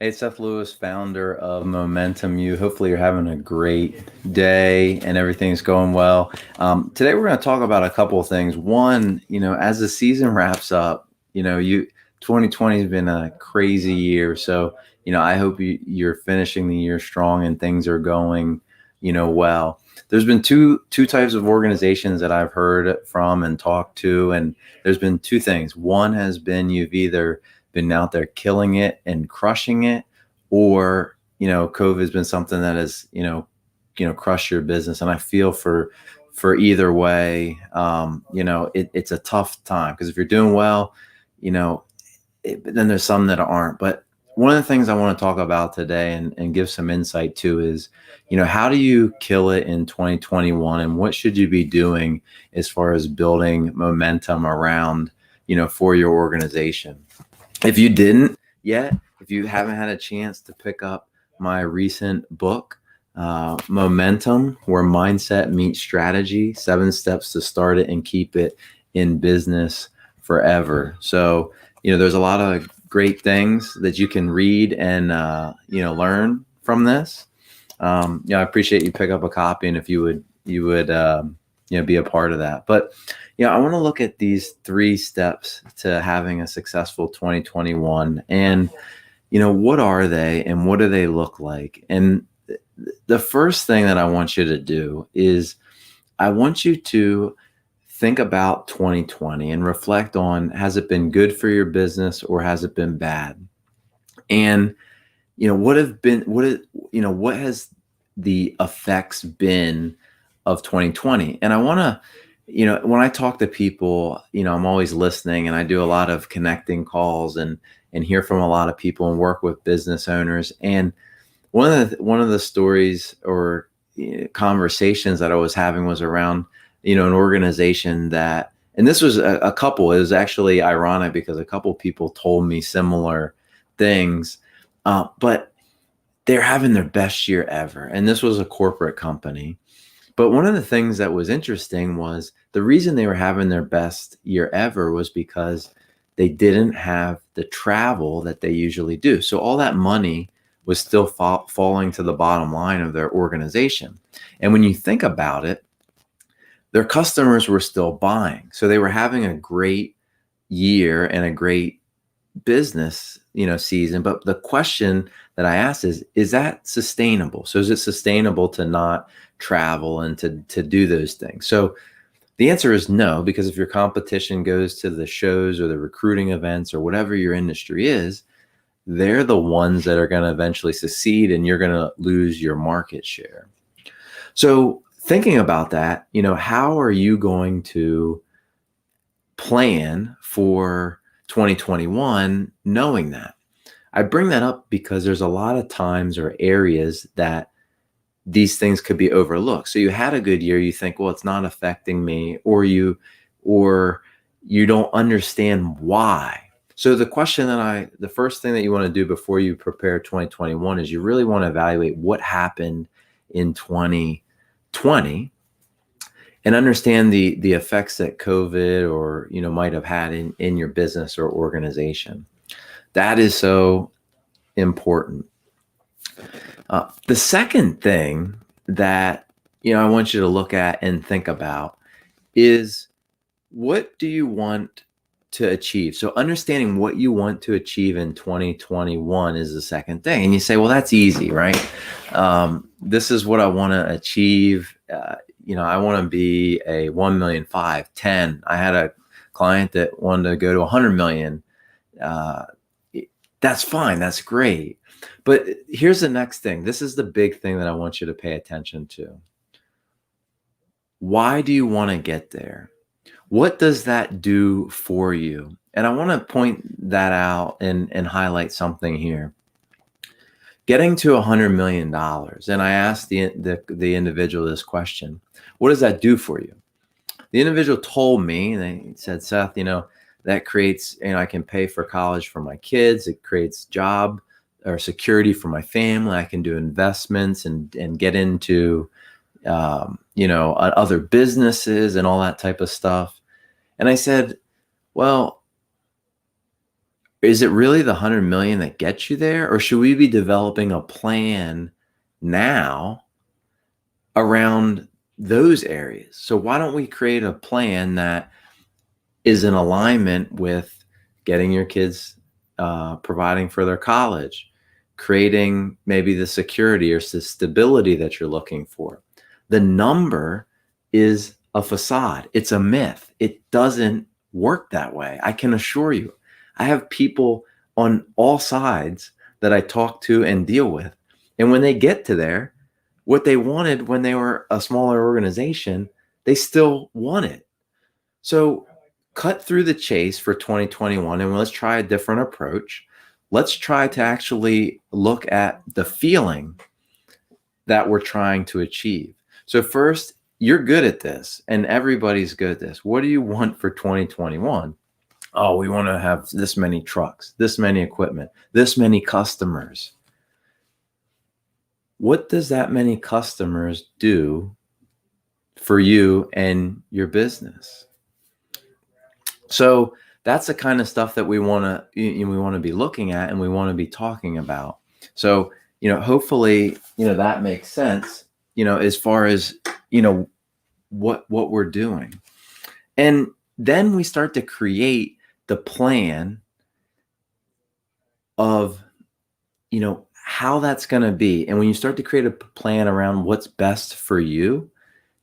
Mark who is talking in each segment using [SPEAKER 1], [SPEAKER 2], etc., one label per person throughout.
[SPEAKER 1] Hey, Seth Lewis, founder of Momentum U. Hopefully, you're having a great day and everything's going well. Today, we're going to talk about a couple of things. One, as the season wraps up, 2020 has been a crazy year. So, I hope you're finishing the year strong and things are going, well. There's been two types of organizations that I've heard from and talked to, and there's been two things. One has been you've either been out there killing it and crushing it, or COVID has been something that has crushed your business. And I feel for either way. It's a tough time because if you're doing well, then there's some that aren't. But one of the things I want to talk about today and give some insight to is, how do you kill it in 2021, and what should you be doing as far as building momentum around, for your organization? If you didn't yet, if you haven't had a chance to pick up my recent book, Momentum, where mindset meets strategy, 7 steps to start it and keep it in business forever. So, there's a lot of great things that you can read and, learn from this. I appreciate you pick up a copy, and if you would, be a part of that. But I want to look at these 3 steps to having a successful 2021, and what are they and what do they look like? And the first thing that I want you to do is I want you to think about 2020 and reflect on, has it been good for your business or has it been bad? And what has the effects been of 2020? And I want to, when I talk to people, I'm always listening, and I do a lot of connecting calls and hear from a lot of people and work with business owners. And one of the stories or conversations that I was having was around, an organization that, and this was a couple. It was actually ironic because a couple people told me similar things, but they're having their best year ever. And this was a corporate company. But one of the things that was interesting was the reason they were having their best year ever was because they didn't have the travel that they usually do. So all that money was still falling to the bottom line of their organization. And when you think about it, their customers were still buying. So they were having a great year and a great business, season. But the question that I asked is that sustainable? So is it sustainable to not travel and to do those things? So the answer is no, because if your competition goes to the shows or the recruiting events or whatever your industry is, they're the ones that are going to eventually succeed, and you're going to lose your market share. So thinking about that, how are you going to plan for 2021 knowing that? I bring that up because there's a lot of times or areas that these things could be overlooked. So you had a good year, you think, well, it's not affecting me, or you don't understand why. So the first thing that you want to do before you prepare 2021 is you really want to evaluate what happened in 2020 and understand the effects that COVID or, might have had in your business or organization. That is so important. The second thing that, I want you to look at and think about is, what do you want to achieve? So understanding what you want to achieve in 2021 is the second thing. And you say, well, that's easy, right? This is what I want to achieve. I want to be a 1 million, 5, 10. I had a client that wanted to go to 100 million. That's fine. That's great. But here's the next thing. This is the big thing that I want you to pay attention to. Why do you want to get there? What does that do for you? And I want to point that out and highlight something here. Getting to $100 million, and I asked the individual this question: what does that do for you? The individual told me, and they said, Seth, that creates, I can pay for college for my kids. It creates job or security for my family. I can do investments and get into, other businesses and all that type of stuff. And I said, well, Is it really the 100 million that gets you there? Or should we be developing a plan now around those areas? So why don't we create a plan that is in alignment with getting your kids, providing for their college, creating maybe the security or the stability that you're looking for. The number is a facade. It's a myth. It doesn't work that way. I can assure you. I have people on all sides that I talk to and deal with. And when they get to there, what they wanted when they were a smaller organization, they still want it. So cut through the chase for 2021 and let's try a different approach. Let's try to actually look at the feeling that we're trying to achieve. So first, you're good at this and everybody's good at this. What do you want for 2021? Oh, we want to have this many trucks, this many equipment, this many customers. What does that many customers do for you and your business? So that's the kind of stuff that we want to be looking at and we want to be talking about. So, hopefully, that makes sense, as far as, what we're doing. And then we start to create the plan of, how that's going to be. And when you start to create a plan around what's best for you,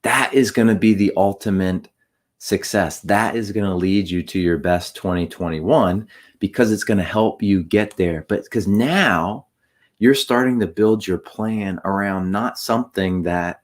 [SPEAKER 1] that is going to be the ultimate success. That is going to lead you to your best 2021 because it's going to help you get there. But because now you're starting to build your plan around not something that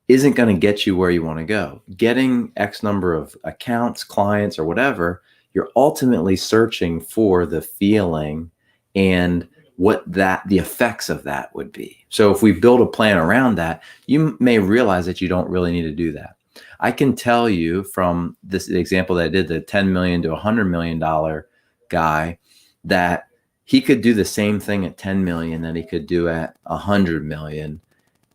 [SPEAKER 1] isn't going to get you where you want to go. Getting X number of accounts, clients, or whatever, you're ultimately searching for the feeling and what the effects of that would be. So if we build a plan around that, you may realize that you don't really need to do that. I can tell you from this example that I did, the $10 million to $100 million guy, that he could do the same thing at 10 million that he could do at 100 million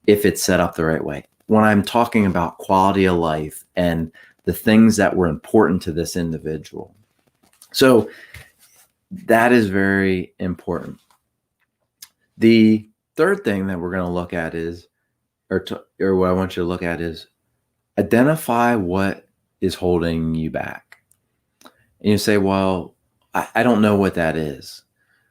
[SPEAKER 1] if it's set up the right way. When I'm talking about quality of life and the things that were important to this individual. So that is very important. The third thing that we're going to look at is, or what I want you to look at is, identify what is holding you back. And you say, well, I don't know what that is.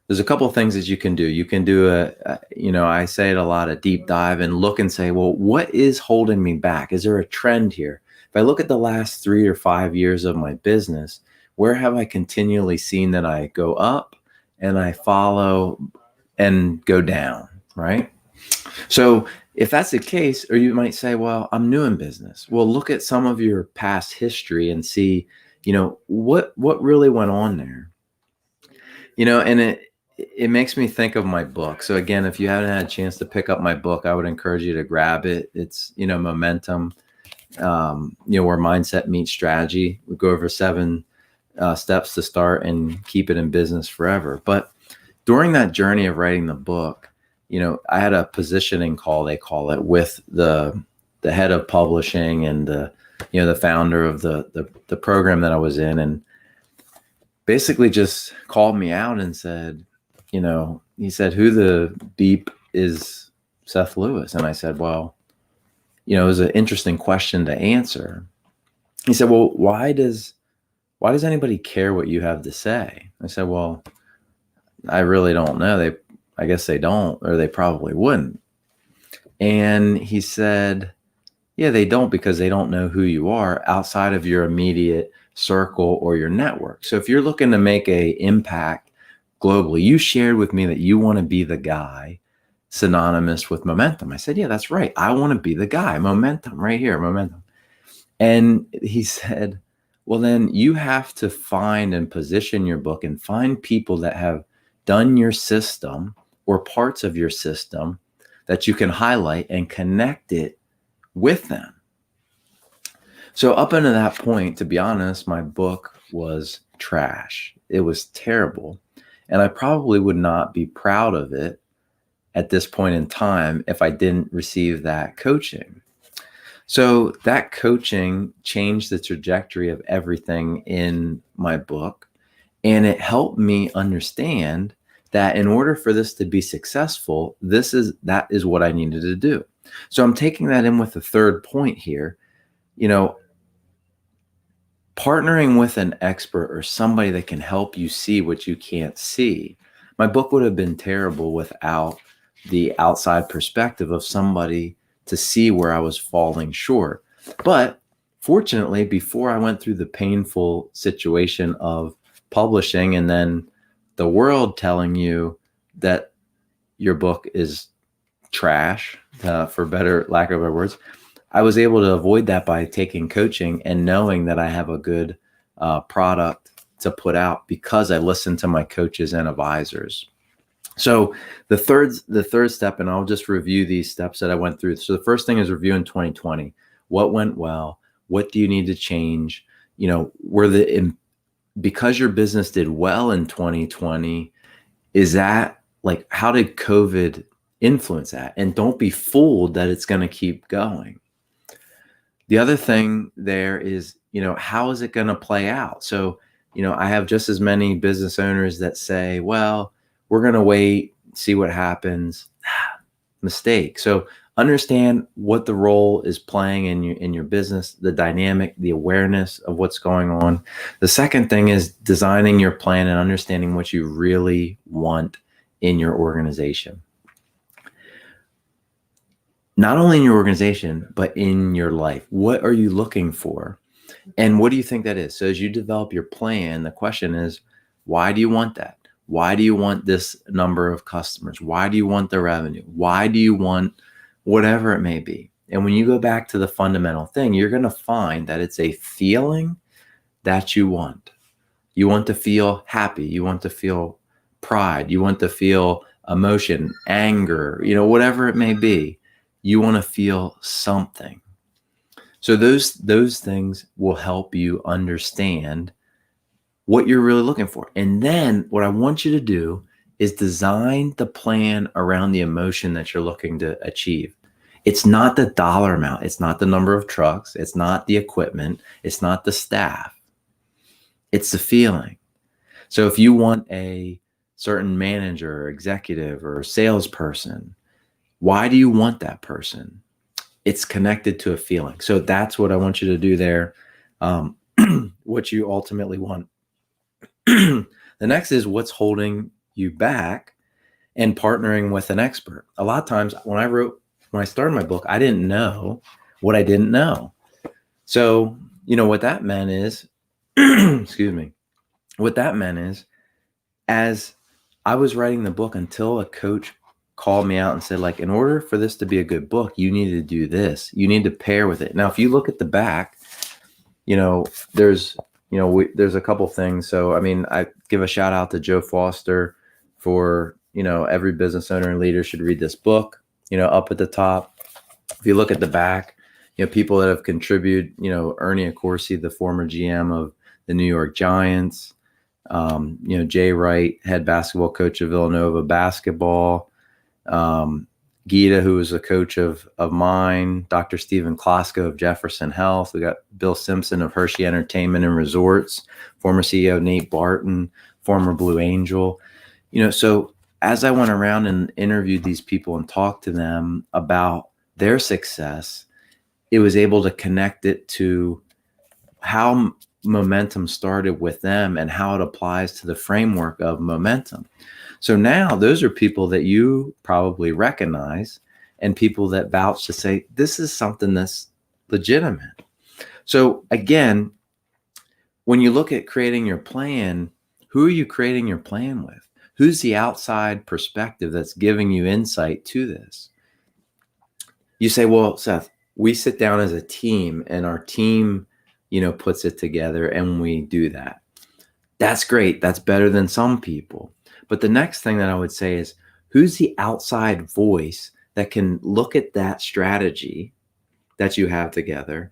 [SPEAKER 1] There's a couple of things that you can do. You can do I say it a lot, a deep dive and look and say, well, what is holding me back? Is there a trend here? If I look at the last 3 or 5 years of my business, where have I continually seen that I go up and I follow and go down, right? So if that's the case, or you might say, well, I'm new in business. Well, look at some of your past history and see, what really went on there. And it makes me think of my book. So again, if you haven't had a chance to pick up my book, I would encourage you to grab it. It's, Momentum, where mindset meets strategy. We go over 7 steps to start and keep it in business forever. But during that journey of writing the book, I had a positioning call, they call it, with the head of publishing and the founder of the program that I was in, and basically just called me out and said, he said, who the beep is Seth Lewis? And I said, well, it was an interesting question to answer. He said, well, why does anybody care what you have to say? I said, well, I really don't know. I guess they don't, or they probably wouldn't. And he said, yeah, they don't, because they don't know who you are outside of your immediate circle or your network. So if you're looking to make an impact globally, you shared with me that you want to be the guy synonymous with momentum. I said, yeah, that's right. I want to be the guy. Momentum, right here, momentum. And he said, well, then you have to find and position your book and find people that have done your system or parts of your system that you can highlight and connect it with them. So up until that point, to be honest, my book was trash. It was terrible. And I probably would not be proud of it at this point in time if I didn't receive that coaching. So that coaching changed the trajectory of everything in my book. And it helped me understand that in order for this to be successful, that is what I needed to do. So I'm taking that in with the third point here. Partnering with an expert or somebody that can help you see what you can't see. My book would have been terrible without the outside perspective of somebody to see where I was falling short. But fortunately, before I went through the painful situation of publishing and then the world telling you that your book is trash, for better lack of better words, I was able to avoid that by taking coaching and knowing that I have a good product to put out because I listened to my coaches and advisors. So the third step, and I'll just review these steps that I went through. So the first thing is reviewing 2020. What went well? What do you need to change? Because your business did well in 2020, is that like, how did COVID influence that? And don't be fooled that it's going to keep going. The other thing there is, how is it going to play out? So, I have just as many business owners that say, well, we're going to wait, see what happens. Mistake. So understand what the role is playing in your business, the dynamic, the awareness of what's going on. The second thing is designing your plan and understanding what you really want in your organization. Not only in your organization, but in your life. What are you looking for? And what do you think that is? So as you develop your plan, the question is, why do you want that? Why do you want this number of customers? Why do you want the revenue? Why do you want whatever it may be? And when you go back to the fundamental thing, you're going to find that it's a feeling that you want. You want to feel happy. You want to feel pride. You want to feel emotion, anger, whatever it may be. You want to feel something. So those things will help you understand what you're really looking for. And then what I want you to do is design the plan around the emotion that you're looking to achieve. It's not the dollar amount. It's not the number of trucks. It's not the equipment. It's not the staff. It's the feeling. So if you want a certain manager or executive or salesperson, why do you want that person? It's connected to a feeling. So that's what I want you to do there. What you ultimately want. The next is what's holding you back and partnering with an expert. A lot of times when I started my book, I didn't know what I didn't know. So, what that meant is, excuse me, what that meant is, as I was writing the book, until a coach called me out and said, like, in order for this to be a good book, you need to do this. You need to pair with it. Now, if you look at the back, there's a couple things. So, I give a shout out to Joe Foster for, every business owner and leader should read this book, up at the top. If you look at the back, people that have contributed, Ernie Accorsi, the former GM of the New York Giants, Jay Wright, head basketball coach of Villanova basketball, Gita, who was a coach of mine, Dr. Stephen Klosko of Jefferson Health. We got Bill Simpson of Hershey Entertainment and Resorts, former CEO Nate Barton, former Blue Angel. So as I went around and interviewed these people and talked to them about their success, it was able to connect it to how momentum started with them and how it applies to the framework of momentum. So now those are people that you probably recognize and people that vouch to say, this is something that's legitimate. So again, when you look at creating your plan, who are you creating your plan with? Who's the outside perspective that's giving you insight to this? You say, well, Seth, we sit down as a team and our team, puts it together and we do that. That's great. That's better than some people. But the next thing that I would say is, who's the outside voice that can look at that strategy that you have together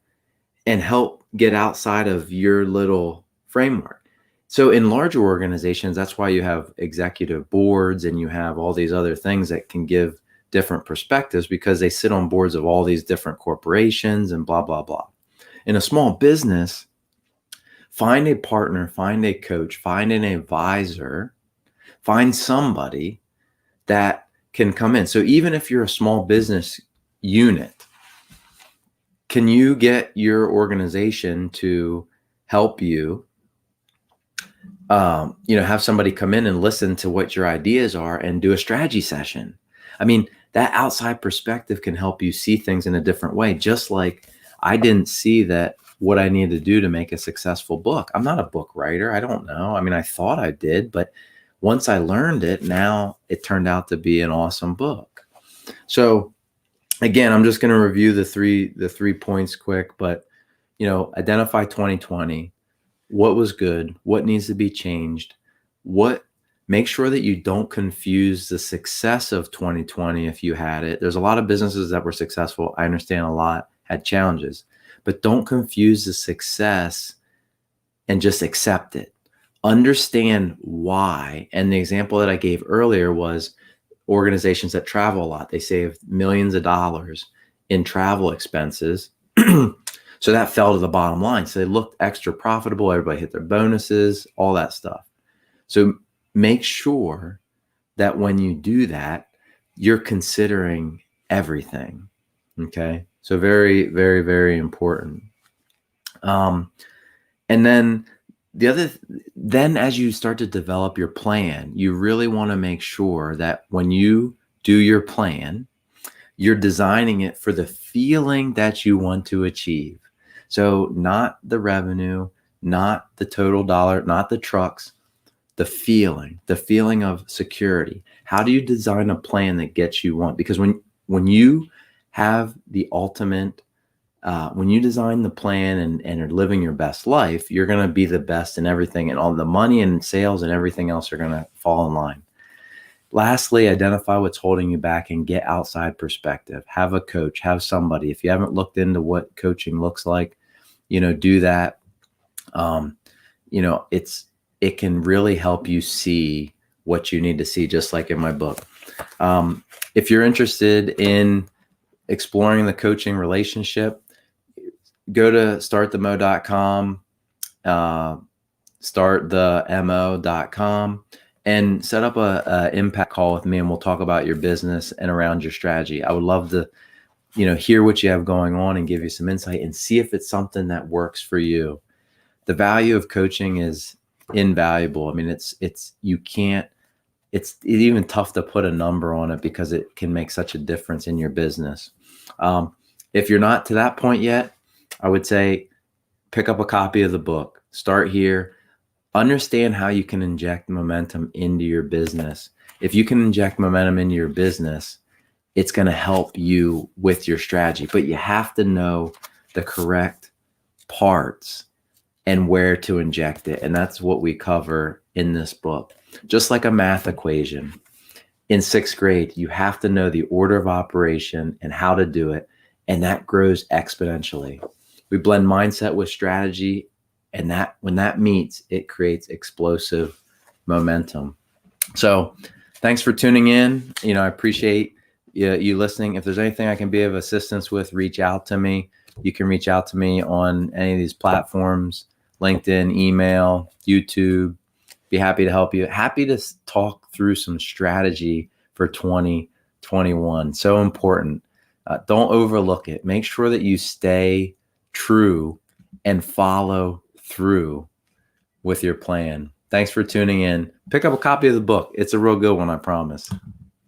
[SPEAKER 1] and help get outside of your little framework? So in larger organizations, that's why you have executive boards and you have all these other things that can give different perspectives, because they sit on boards of all these different corporations and blah, blah, blah. In a small business, Find a partner, find a coach, find an advisor, find somebody that can come in. So even if you're a small business unit, can you get your organization to help you, have somebody come in and listen to what your ideas are and do a strategy session? I mean, that outside perspective can help you see things in a different way. Just like I didn't see that what I needed to do to make a successful book. I'm not a book writer. I don't know. I mean, I thought I did, but once I learned it, now it turned out to be an awesome book. So again, I'm just going to review the three points quick, but identify 2020. What was good? What needs to be changed? Make sure that you don't confuse the success of 2020 if you had it. There's a lot of businesses that were successful. I understand a lot had challenges, but don't confuse the success and just accept it. Understand why. And the example that I gave earlier was organizations that travel a lot. They saved millions of dollars in travel expenses. So that fell to the bottom line. So they looked extra profitable. Everybody hit their bonuses, all that stuff. So make sure that when you do that, you're considering everything. Okay. So very, very, very important. And then then as you start to develop your plan, you really want to make sure that when you do your plan, you're designing it for the feeling that you want to achieve. So not the revenue, not the total dollar, not the trucks, the feeling of security. How do you design a plan that gets you want? Because when you have the ultimate, when you design the plan and are living your best life, you're going to be the best in everything, and all the money and sales and everything else are going to fall in line. Lastly, identify what's holding you back and get outside perspective. Have a coach, have somebody. If you haven't looked into what coaching looks like, do that. It can really help you see what you need to see, just like in my book. If you're interested in exploring the coaching relationship, go to startthemo.com, startthemo.com, and set up a impact call with me, and we'll talk about your business and around your strategy. I would love to, hear what you have going on and give you some insight and see if it's something that works for you. The value of coaching is invaluable. I mean, it's even tough to put a number on it because it can make such a difference in your business. If you're not to that point yet, I would say pick up a copy of the book, start here, understand how you can inject momentum into your business. If you can inject momentum into your business, it's going to help you with your strategy, but you have to know the correct parts and where to inject it. And that's what we cover in this book. Just like a math equation in 6th grade, you have to know the order of operation and how to do it. And that grows exponentially. We blend mindset with strategy, and when that meets, it creates explosive momentum. So thanks for tuning in. I appreciate you listening. If there's anything I can be of assistance with, reach out to me. You can reach out to me on any of these platforms, LinkedIn, email, YouTube. Be happy to help you. Happy to talk through some strategy for 2021. So important. Don't overlook it. Make sure that you stay true and follow through with your plan. Thanks for tuning in. Pick up a copy of the book. It's a real good one, I promise.